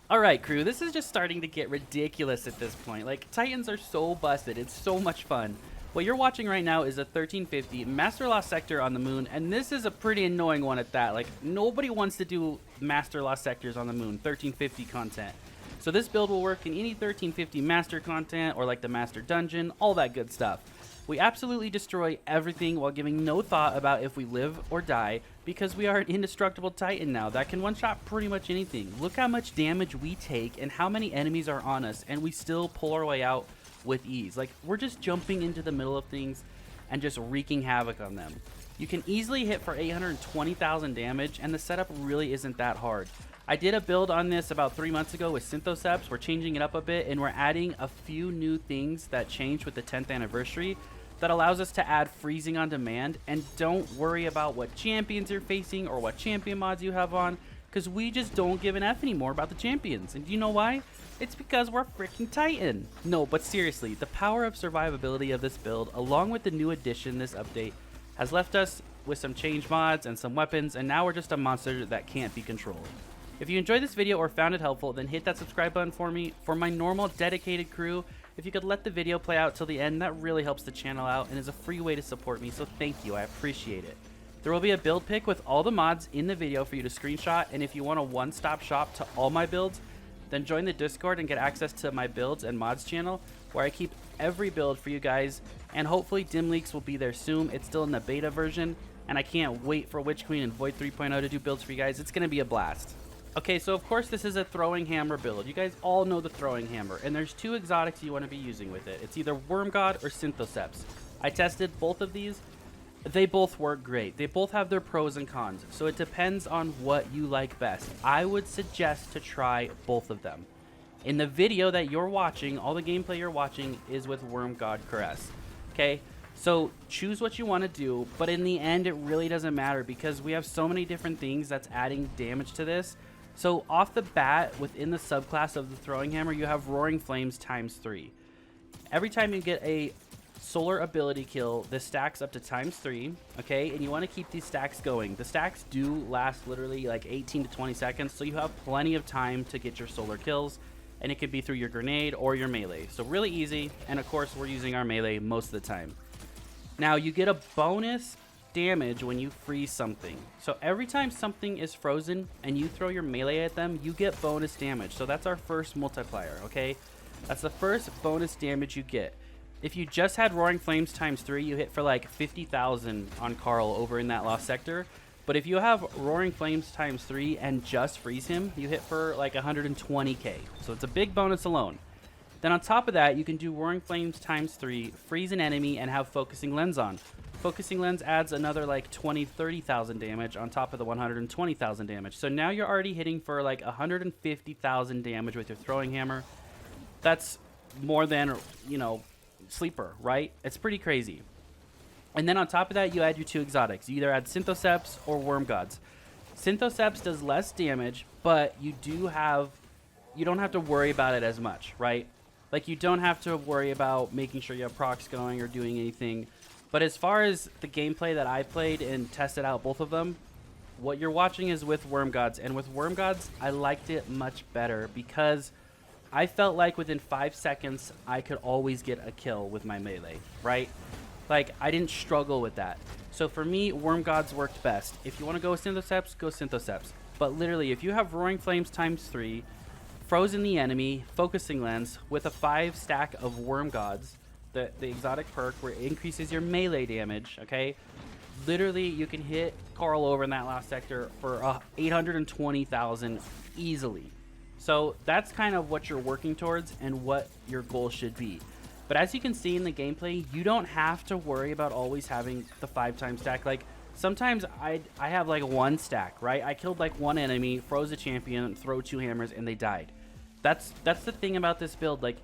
Alright crew, this is just starting to get ridiculous at this point. Like, Titans are so busted, it's so much fun. What you're watching right now is a 1350 Master Lost Sector on the moon, and this is a pretty annoying one at that. Like, nobody wants to do Master Lost Sectors on the moon, 1350 content. So this build will work in any 1350 Master content, or like the Master Dungeon, all that good stuff. We absolutely destroy everything while giving no thought about if we live or die, because we are an indestructible Titan now that can one-shot pretty much anything. Look how much damage we take and how many enemies are on us, and we still pull our way out with ease. Like, we're just jumping into the middle of things and just wreaking havoc on them. You can easily hit for 820,000 damage, and the setup really isn't that hard. I did a build on this about 3 months ago with Synthoceps. We're changing it up a bit, and we're adding a few new things that changed with the 10th anniversary that allows us to add freezing on demand. And don't worry about what champions you're facing or what champion mods you have on, because we just don't give an F anymore about the champions. And do you know why? It's because we're freaking Titan. No, but seriously, the power of survivability of this build, along with the new addition this update, has left us with some change mods and some weapons, and now we're just a monster that can't be controlled. If you enjoyed this video or found it helpful, then hit that subscribe button for me. For my normal dedicated crew, if you could let the video play out till the end, that really helps the channel out and is a free way to support me, so thank you, I appreciate it. There will be a build pic with all the mods in the video for you to screenshot, and if you want a one-stop shop to all my builds, then join the Discord and get access to my builds and mods channel, where I keep every build for you guys, and hopefully Dim Leaks will be there soon. It's still in the beta version, and I can't wait for Witch Queen and Void 3.0 to do builds for you guys. It's going to be a blast. Okay, so of course this is a throwing hammer build. You guys all know the throwing hammer, and there's two exotics you want to be using with it. It's either Worm God or Synthoceps. I tested both of these. They both work great. They both have their pros and cons, so it depends on what you like best. I would suggest to try both of them. In the video that you're watching, all the gameplay you're watching is with Worm God Caress. Okay, so choose what you want to do, but in the end it really doesn't matter because we have so many different things that's adding damage to this. So off the bat, within the subclass of the throwing hammer, you have Roaring Flames ×3. Every time you get a solar ability kill, this stacks up to ×3, okay? And you want to keep these stacks going. The stacks do last literally like 18 to 20 seconds, so you have plenty of time to get your solar kills, and it could be through your grenade or your melee. So really easy, and of course we're using our melee most of the time. Now you get a bonus damage when you freeze something. So every time something is frozen and you throw your melee at them, you get bonus damage. So that's our first multiplier, okay? That's the first bonus damage you get. If you just had Roaring Flames ×3, you hit for like 50,000 on Carl over in that Lost Sector. But if you have Roaring Flames ×3 and just freeze him, you hit for like 120k. So it's a big bonus alone. Then on top of that, you can do Roaring Flames ×3, freeze an enemy, and have Focusing Lens on. Focusing Lens adds another like 20-30,000 damage on top of the 120,000 damage. So now you're already hitting for like 150,000 damage with your throwing hammer. That's more than, you know, Sleeper, right? It's pretty crazy. And then on top of that, you add your two exotics. You either add Synthoceps or Worm Gods. Synthoceps does less damage, but you don't have to worry about it as much, right? Like, you don't have to worry about making sure you have procs going or doing anything. But as far as the gameplay that I played and tested out both of them, what you're watching is with Worm Gods. And with Worm Gods, I liked it much better because I felt like within 5 seconds, I could always get a kill with my melee, right? Like, I didn't struggle with that. So for me, Worm Gods worked best. If you want to go with Synthoceps, go Synthoceps. But literally, if you have Roaring Flames ×3, Frozen the enemy, Focusing Lens, with a 5 stack of Worm Gods, the exotic perk where it increases your melee damage, okay? Literally, you can hit Carl over in that last sector for 820,000 easily. So that's kind of what you're working towards and what your goal should be. But as you can see in the gameplay, you don't have to worry about always having the 5-time stack. Like, sometimes I have like 1 stack, right? I killed like 1 enemy, froze a champion, throw 2 hammers, and they died. That's the thing about this build. Like,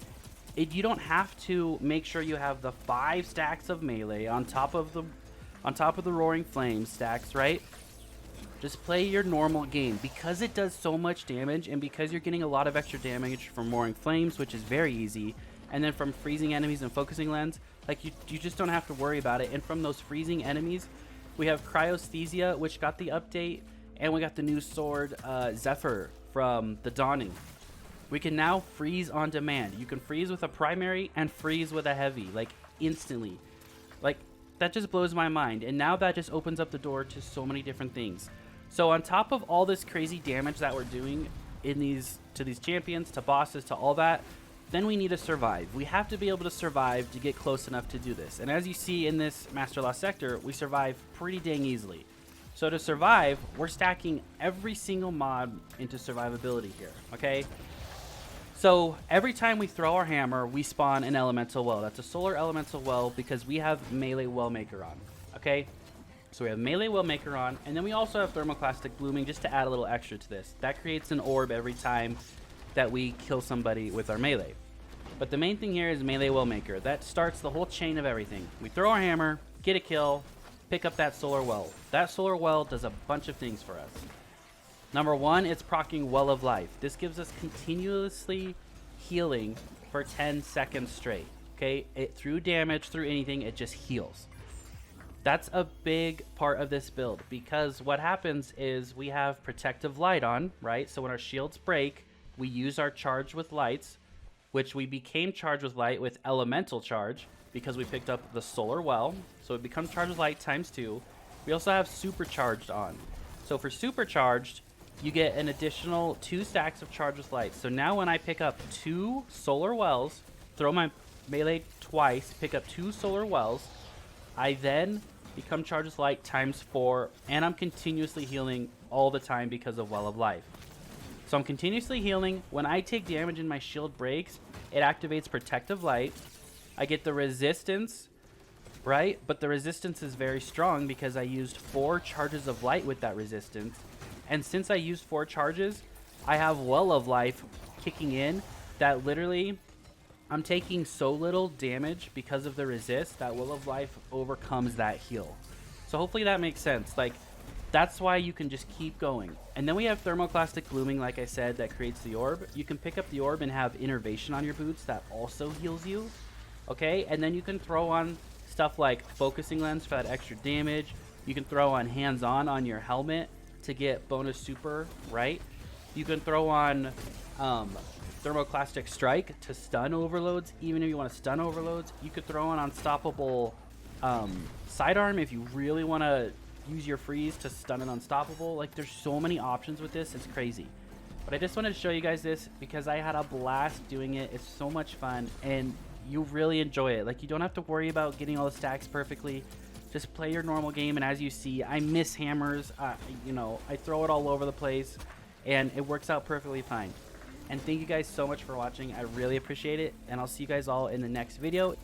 you don't have to make sure you have the 5 stacks of melee on top of the Roaring Flames stacks, right? Just play your normal game. Because it does so much damage, and because you're getting a lot of extra damage from Roaring Flames, which is very easy, and then from freezing enemies and Focusing Lens, like, you just don't have to worry about it. And from those freezing enemies, we have Cryosthesia, which got the update, and we got the new sword Zephyr from the Dawning. We can now freeze on demand. You can freeze with a primary and freeze with a heavy, like instantly. Like, that just blows my mind. And now that just opens up the door to so many different things. So on top of all this crazy damage that we're doing in to these champions, to bosses, to all that, then we need to survive. We have to be able to survive to get close enough to do this. And as you see in this Master Lost sector, we survive pretty dang easily. So to survive, we're stacking every single mod into survivability here, okay? So every time we throw our hammer, we spawn an elemental well. That's a solar elemental well because we have melee well maker on, okay? So we have melee well maker on, and then we also have thermoclastic blooming just to add a little extra to this. That creates an orb every time that we kill somebody with our melee. But the main thing here is melee well maker. That starts the whole chain of everything. We throw our hammer, get a kill, pick up that solar well. That solar well does a bunch of things for us. Number one, it's proccing Well of Life. This gives us continuously healing for 10 seconds straight. Okay, through damage, through anything, it just heals. That's a big part of this build because what happens is we have protective light on, right? So when our shields break, we use our charge with lights, which we became charged with light with elemental charge because we picked up the solar well. So it becomes charged with light times 2. We also have supercharged on. So for supercharged, you get an additional 2 stacks of charge with light. So now when I pick up 2 solar wells, throw my melee twice, pick up 2 solar wells, I then become charged with light times 4, and I'm continuously healing all the time because of Well of Life. So I'm continuously healing. When I take damage and my shield breaks, it activates protective light. I get the resistance, right? But the resistance is very strong because I used 4 charges of light with that resistance. And since I used 4 charges, I have Well of Life kicking in that literally I'm taking so little damage because of the resist that Well of Life overcomes that heal. So hopefully that makes sense. Like, that's why you can just keep going. And then we have thermoclastic blooming, like I said, that creates the orb. You can pick up the orb and have innervation on your boots that also heals you. Okay, and then you can throw on stuff like focusing lens for that extra damage. You can throw on hands-on your helmet to get bonus super, right? You can throw on thermoclastic strike to stun overloads. Even if you want to stun overloads, you could throw on unstoppable sidearm if you really want to use your freeze to stun an unstoppable. Like, there's so many options with this, it's crazy. But I just wanted to show you guys this because I had a blast doing it. It's so much fun and you really enjoy it. Like, you don't have to worry about getting all the stacks perfectly. Just play your normal game, and as you see, I miss hammers. You know, I throw it all over the place and it works out perfectly fine. And thank you guys so much for watching. I really appreciate it, and I'll see you guys all in the next video.